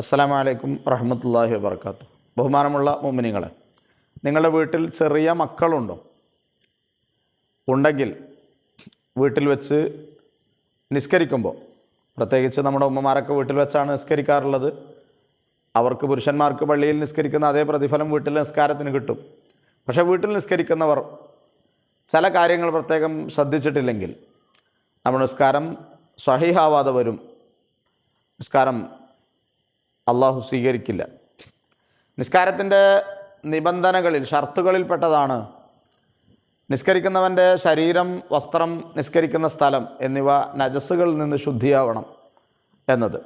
അസ്സലാമു അലൈക്കും വറഹ്മത്തുള്ളാഹി വബറകാതുഹു. ബഹുമാനമുള്ള മുഅ്മിനീങ്ങളെ, നിങ്ങളുടെ വീട്ടിൽ ചെറിയ മക്കളുണ്ടോ? ഉണ്ടെങ്കിൽ വീട്ടിൽ വെച്ച് നിസ്കരിക്കുമ്പോൾ, പ്രത്യേകിച്ച് നമ്മുടെ ഉമ്മമാരൊക്കെ വീട്ടിൽ വെച്ചാണ് നിസ്കരിക്കാറുള്ളത്. അവർക്ക് പുരുഷന്മാർക്ക് പള്ളിയിൽ നിസ്കരിക്കുന്ന അതേ പ്രതിഫലം വീട്ടിൽ നിസ്കാരത്തിന് കിട്ടും. പക്ഷേ വീട്ടിൽ നിസ്കരിക്കുന്നവർ ചില കാര്യങ്ങൾ പ്രത്യേകം ശ്രദ്ധിച്ചിട്ടില്ലെങ്കിൽ നമ്മുടെ നിസ്കാരം സ്വഹീഹാവാതെ വരും. നിസ്കാരം അള്ളാഹു സ്വീകരിക്കില്ല. നിസ്കാരത്തിൻ്റെ നിബന്ധനകളിൽ, ഷർത്തുകളിൽപ്പെട്ടതാണ് നിസ്കരിക്കുന്നവൻ്റെ ശരീരം, വസ്ത്രം, നിസ്കരിക്കുന്ന സ്ഥലം എന്നിവ നജസ്സുകളിൽ നിന്ന് ശുദ്ധിയാവണം എന്നത്.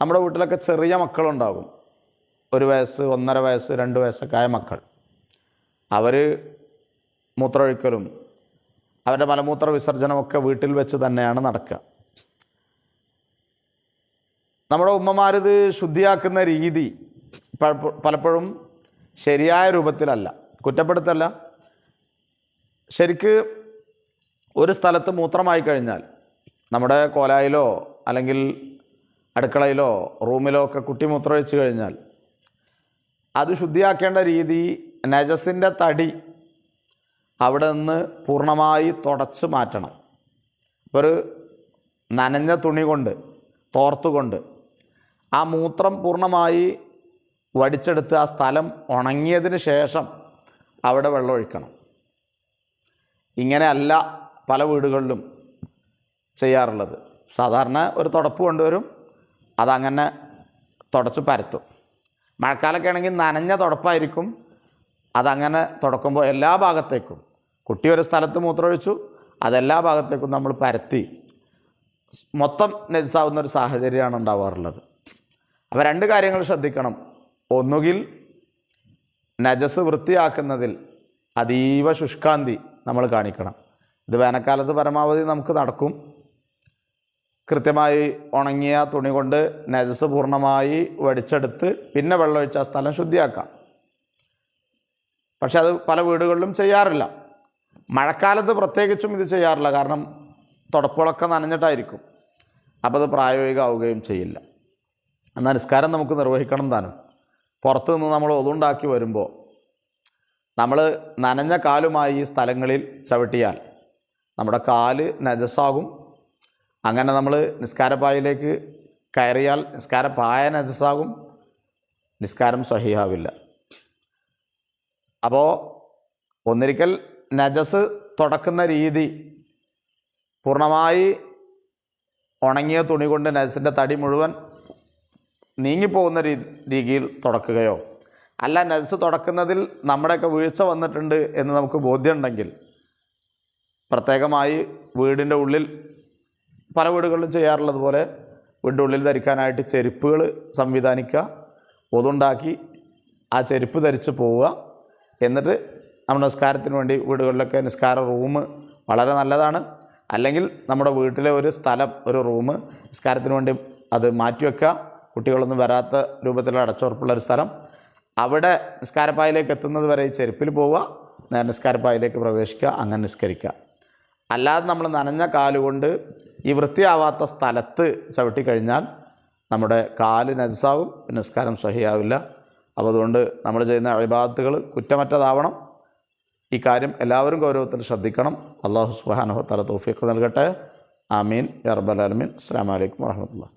നമ്മുടെ വീട്ടിലൊക്കെ ചെറിയ മക്കളുണ്ടാകും. 1 വയസ്സ്, 1.5 വയസ്സ്, 2 വയസ്സൊക്കെ ആയ മക്കൾ. അവർ മൂത്രമൊഴിക്കലും അവരുടെ മലമൂത്ര വിസർജനമൊക്കെ വീട്ടിൽ വെച്ച് തന്നെയാണ് നടക്കുക. നമ്മുടെ ഉമ്മമാരിത് ശുദ്ധിയാക്കുന്ന രീതി പലപ്പോഴും ശരിയായ രൂപത്തിലല്ല. കുറ്റപ്പെടുത്തല്ല. ശരിക്ക് ഒരു സ്ഥലത്ത് മൂത്രമായി കഴിഞ്ഞാൽ, നമ്മുടെ കോലായിലോ അല്ലെങ്കിൽ അടുക്കളയിലോ റൂമിലോ ഒക്കെ കുട്ടി മൂത്രമൊഴിച്ച് കഴിഞ്ഞാൽ അത് ശുദ്ധിയാക്കേണ്ട രീതി, നജസിൻ്റെ തടി അവിടെ നിന്ന് പൂർണ്ണമായി തുടച്ച് മാറ്റണം. ഒരു നനഞ്ഞ തുണി കൊണ്ട്, തോർത്തുകൊണ്ട് ആ മൂത്രം പൂർണ്ണമായി വടിച്ചെടുത്ത് ആ സ്ഥലം ഉണങ്ങിയതിന് ശേഷം അവിടെ വെള്ളമൊഴിക്കണം. ഇങ്ങനെയല്ല പല വീടുകളിലും ചെയ്യാറുള്ളത്. സാധാരണ ഒരു തുടപ്പ് കൊണ്ടുവരും, അതങ്ങനെ തുടച്ച് പരത്തും. മഴക്കാലമൊക്കെ ആണെങ്കിൽ നനഞ്ഞ തുടപ്പായിരിക്കും. അതങ്ങനെ തുടക്കുമ്പോൾ എല്ലാ ഭാഗത്തേക്കും, കുട്ടി ഒരു സ്ഥലത്ത് മൂത്രമൊഴിച്ചു, അതെല്ലാ ഭാഗത്തേക്കും നമ്മൾ പരത്തി മൊത്തം നജസാവുന്നൊരു സാഹചര്യമാണ് ഉണ്ടാവാറുള്ളത്. അപ്പോൾ 2 കാര്യങ്ങൾ ശ്രദ്ധിക്കണം. ഒന്നുകിൽ നജസ് വൃത്തിയാക്കുന്നതിൽ അതീവ ശുഷ്കാന്തി നമ്മൾ കാണിക്കണം. ഇത് വേനൽക്കാലത്ത് പരമാവധി നമുക്ക് നടക്കും. കൃത്യമായി ഉണങ്ങിയ തുണി കൊണ്ട് നജസ് പൂർണ്ണമായി വടിച്ചെടുത്ത് പിന്നെ വെള്ളമൊഴിച്ച് ആ സ്ഥലം ശുദ്ധിയാക്കാം. പക്ഷെ അത് പല വീടുകളിലും ചെയ്യാറില്ല. മഴക്കാലത്ത് പ്രത്യേകിച്ചും ഇത് ചെയ്യാറില്ല. കാരണം തുടപ്പുകളൊക്കെ നനഞ്ഞിട്ടായിരിക്കും. അപ്പോൾ അത് പ്രായോഗികമാവുകയും ചെയ്യില്ല. എന്നാൽ നിസ്കാരം നമുക്ക് നിർവഹിക്കണം താനും. പുറത്തു നിന്ന് നമ്മൾ ഒതുണ്ടാക്കി വരുമ്പോൾ നമ്മൾ നനഞ്ഞ കാലുമായി ഈ സ്ഥലങ്ങളിൽ ചവിട്ടിയാൽ നമ്മുടെ കാല് നജസാകും. അങ്ങനെ നമ്മൾ നിസ്കാരപ്പായിലേക്ക് കയറിയാൽ നിസ്കാരപ്പായ നജസാകും. നിസ്കാരം സ്വഹീഹാവില്ല. അപ്പോൾ ഒന്നിരിക്കൽ നജസ് തുടക്കുന്ന രീതി പൂർണ്ണമായി ഉണങ്ങിയ തുണി കൊണ്ട് നജസിൻ്റെ തടി മുഴുവൻ നീങ്ങിപ്പോകുന്ന രീതിയിൽ തുടക്കുകയോ, അല്ല നജസ് തുടക്കുന്നതിൽ നമ്മുടെയൊക്കെ വീഴ്ച വന്നിട്ടുണ്ട് എന്ന് നമുക്ക് ബോധ്യമുണ്ടെങ്കിൽ പ്രത്യേകമായി വീടിൻ്റെ ഉള്ളിൽ, പല വീടുകളിലും ചെയ്യാറുള്ളത് പോലെ വീടിൻ്റെ ഉള്ളിൽ ധരിക്കാനായിട്ട് ചെരുപ്പുകൾ സംവിധാനിക്കുക, ഒതുണ്ടാക്കി ആ ചെരുപ്പ് ധരിച്ച് പോവുക. എന്നിട്ട് നമ്മുടെ നിസ്കാരത്തിന് വേണ്ടി വീടുകളിലൊക്കെ നിസ്കാര റൂം വളരെ നല്ലതാണ്. അല്ലെങ്കിൽ നമ്മുടെ വീട്ടിലെ ഒരു സ്ഥലം, ഒരു റൂം നിസ്കാരത്തിന് വേണ്ടി അത് മാറ്റിവെക്കുക. കുട്ടികളൊന്നും വരാത്ത രൂപത്തിൽ അടച്ചുറപ്പുള്ളൊരു സ്ഥലം. അവിടെ നിസ്കാരപ്പായിലേക്ക് എത്തുന്നത് വരെ ഈ ചെരുപ്പിൽ പോവുക, നേരെ നിസ്കാരപ്പായിലേക്ക് പ്രവേശിക്കുക, അങ്ങനെ നിസ്കരിക്കുക. അല്ലാതെ നമ്മൾ നനഞ്ഞ കാലുകൊണ്ട് ഈ വൃത്തിയാവാത്ത സ്ഥലത്ത് ചവിട്ടിക്കഴിഞ്ഞാൽ നമ്മുടെ കാല് നജസാവും, നിസ്കാരം സ്വഹിയാവില്ല. അപ്പോൾ അതുകൊണ്ട് നമ്മൾ ചെയ്യുന്ന ഇബാദത്തുകൾ കുറ്റമറ്റതാവണം. ഈ കാര്യം എല്ലാവരും ഗൗരവത്തിൽ ശ്രദ്ധിക്കണം. അല്ലാഹു സുബ്ഹാനഹു വ തആല തൗഫീഖ് നൽകട്ടെ. ആമീൻ യാ റബ്ബൽ ആലമീൻ. അസ്സലാമു അലൈക്കും വറഹ്മത്തുള്ളാഹി.